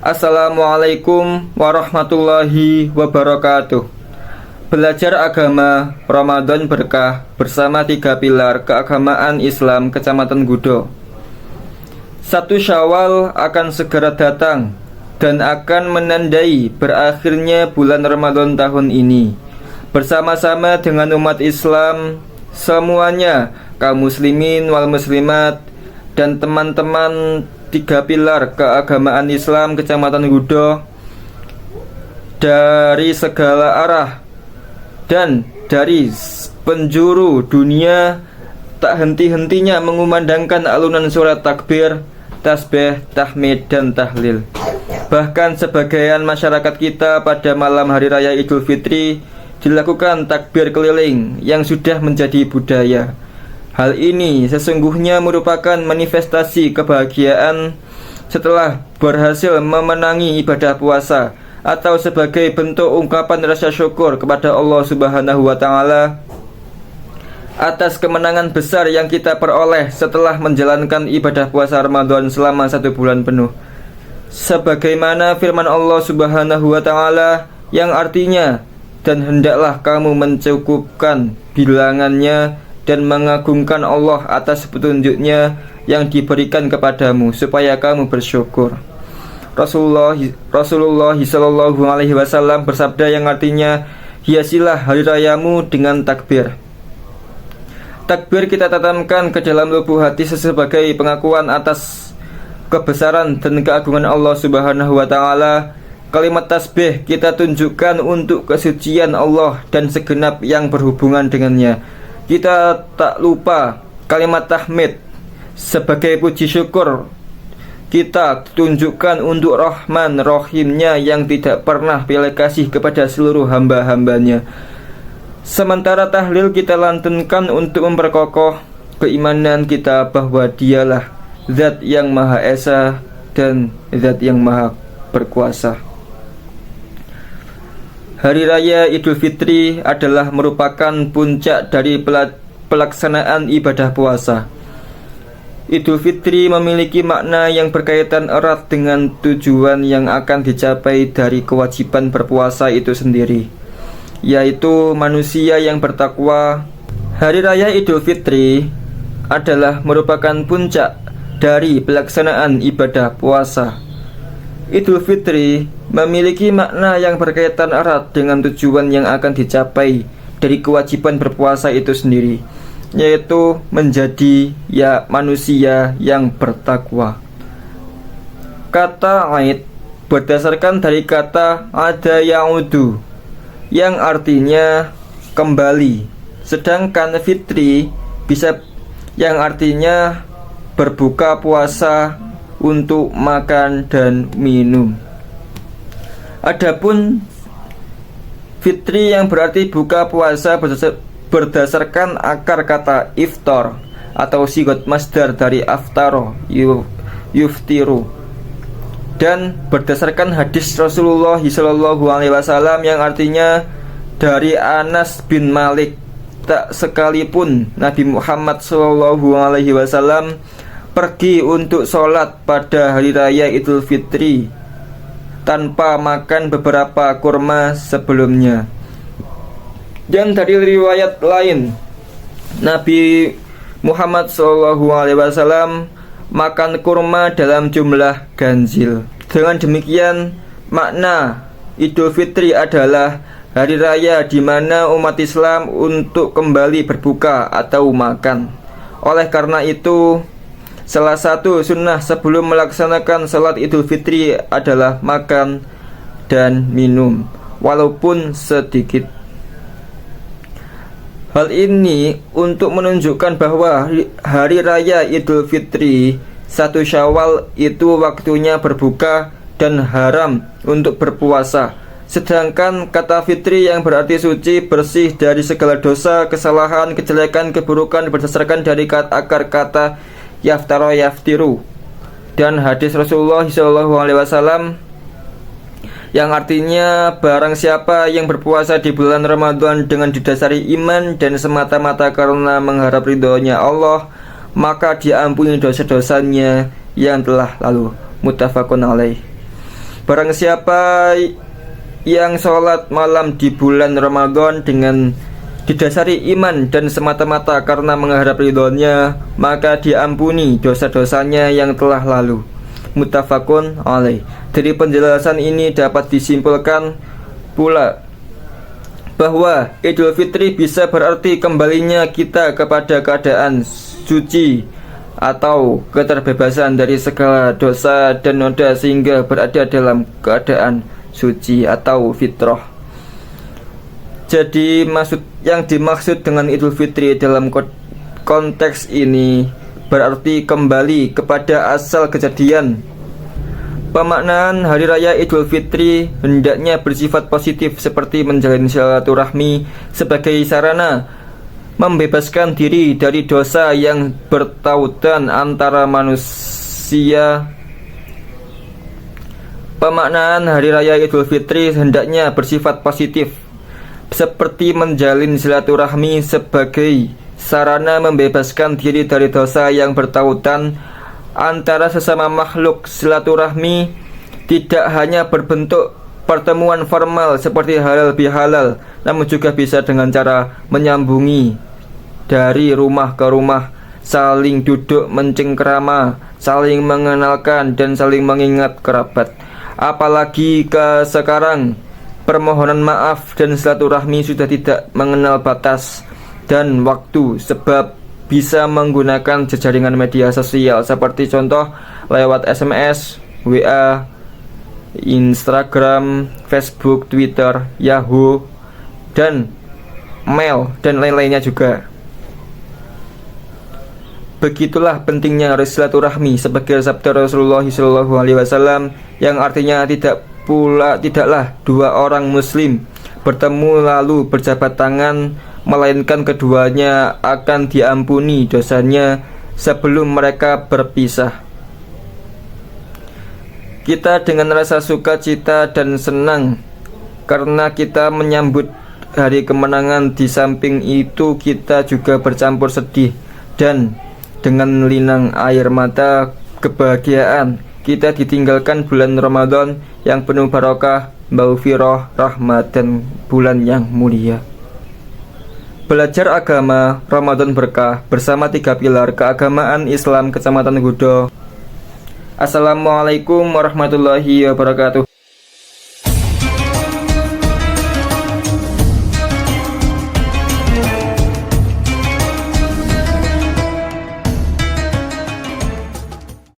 Assalamualaikum warahmatullahi wabarakatuh. Belajar agama Ramadan berkah bersama 3 pilar keagamaan Islam Kecamatan Gudo. 1 Syawal akan segera datang dan akan menandai berakhirnya bulan Ramadan tahun ini. Bersama-sama dengan umat Islam semuanya, kaum muslimin wal muslimat dan teman-teman 3 pilar keagamaan Islam Kecamatan Gudo dari segala arah dan dari penjuru dunia tak henti-hentinya mengumandangkan alunan surat takbir, tasbih, tahmid, dan tahlil. Bahkan sebagian masyarakat kita pada malam hari raya Idul Fitri dilakukan takbir keliling yang sudah menjadi budaya. Hal ini sesungguhnya merupakan manifestasi kebahagiaan setelah berhasil memenangi ibadah puasa, atau sebagai bentuk ungkapan rasa syukur kepada Allah Subhanahu wa Ta'ala atas kemenangan besar yang kita peroleh setelah menjalankan ibadah puasa Ramadan selama 1 bulan penuh. Sebagaimana firman Allah Subhanahu wa Ta'ala yang artinya, dan hendaklah kamu mencukupkan bilangannya dan mengagungkan Allah atas petunjuknya yang diberikan kepadamu supaya kamu bersyukur. Rasulullah Sallallahu Alaihi Wasallam bersabda yang artinya, hiasilah hari rayamu dengan takbir. Takbir kita tanamkan ke dalam lubuk hati sebagai pengakuan atas kebesaran dan keagungan Allah Subhanahu wa Ta'ala. Kalimat tasbih kita tunjukkan untuk kesucian Allah dan segenap yang berhubungan dengannya. Kita tak lupa kalimat tahmid sebagai puji syukur kita tunjukkan untuk Rahman Rahimnya yang tidak pernah pilih kasih kepada seluruh hamba-hambanya. Sementara tahlil kita lantunkan untuk memperkokoh keimanan kita bahwa dialah Zat yang Maha Esa dan Zat yang Maha Berkuasa. Hari Raya Idul Fitri adalah merupakan puncak dari pelaksanaan ibadah puasa. Idul Fitri memiliki makna yang berkaitan erat dengan tujuan yang akan dicapai dari kewajiban berpuasa itu sendiri, yaitu manusia yang bertakwa. Hari Raya Idul Fitri adalah merupakan puncak dari pelaksanaan ibadah puasa. Idul Fitri memiliki makna yang berkaitan erat dengan tujuan yang akan dicapai dari kewajiban berpuasa itu sendiri, yaitu menjadi manusia yang bertakwa. Kata Aid berdasarkan dari kata ada yaudu yang artinya kembali, sedangkan fitri bisa yang artinya berbuka puasa untuk makan dan minum. Adapun fitri yang berarti buka puasa berdasarkan akar kata iftar atau sigot masdar dari aftaro yuftiru, dan berdasarkan hadis Rasulullah Sallallahu Alaihi Wasallam yang artinya dari Anas bin Malik, tak sekalipun Nabi Muhammad Sallallahu Alaihi Wasallam pergi untuk sholat pada hari raya Idul Fitri tanpa makan beberapa kurma sebelumnya. Dan dari riwayat lain, Nabi Muhammad SAW makan kurma dalam jumlah ganjil. Dengan demikian, makna Idul Fitri adalah hari raya di mana umat Islam untuk kembali berbuka atau makan. Oleh karena itu, salah satu sunnah sebelum melaksanakan salat Idul Fitri adalah makan dan minum, walaupun sedikit. Hal ini untuk menunjukkan bahwa hari raya Idul Fitri 1 Syawal itu waktunya berbuka dan haram untuk berpuasa. Sedangkan kata fitri yang berarti suci, bersih dari segala dosa, kesalahan, kejelekan, keburukan berdasarkan dari akar kata yaftaro yaftiru dan hadis Rasulullah SAW yang artinya barang siapa yang berpuasa di bulan Ramadan dengan didasari iman dan semata-mata karena mengharap ridhonya Allah, maka diampuni dosa-dosanya yang telah lalu. Muttafaqun alaih. Barang siapa yang sholat malam di bulan Ramadan dengan didasari iman dan semata-mata karena mengharap ridhonya, maka diampuni dosa-dosanya yang telah lalu. Muttafaqun alaih. Dari penjelasan ini dapat disimpulkan pula bahwa Idul Fitri bisa berarti kembalinya kita kepada keadaan suci atau keterbebasan dari segala dosa dan noda sehingga berada dalam keadaan suci atau fitrah. Jadi yang dimaksud dengan Idul Fitri dalam konteks ini berarti kembali kepada asal kejadian. Pemaknaan Hari Raya Idul Fitri hendaknya bersifat positif seperti menjalin silaturahmi sebagai sarana membebaskan diri dari dosa yang bertautan antara manusia. Pemaknaan Hari Raya Idul Fitri hendaknya bersifat positif seperti menjalin silaturahmi sebagai sarana membebaskan diri dari dosa yang bertautan antara sesama makhluk. Silaturahmi tidak hanya berbentuk pertemuan formal seperti halal bihalal, namun juga bisa dengan cara menyambungi dari rumah ke rumah, saling duduk mencengkrama, saling mengenalkan dan saling mengingat kerabat. Apalagi sekarang permohonan maaf dan silaturahmi sudah tidak mengenal batas dan waktu, sebab bisa menggunakan jejaringan media sosial seperti contoh lewat SMS, WA, Instagram, Facebook, Twitter, Yahoo, dan mail dan lain-lainnya juga. Begitulah pentingnya silaturahmi sebagai sabda Rasulullah SAW yang artinya tidaklah dua orang muslim bertemu lalu berjabat tangan, melainkan keduanya akan diampuni dosanya sebelum mereka berpisah. Kita dengan rasa sukacita dan senang karena kita menyambut hari kemenangan. Di samping itu kita juga bercampur sedih dan dengan linang air mata kebahagiaan kita ditinggalkan bulan Ramadan yang penuh barokah, maghfirah, rahmat, dan bulan yang mulia. Belajar agama Ramadan berkah bersama 3 pilar keagamaan Islam Kecamatan Gudo. Assalamualaikum warahmatullahi wabarakatuh.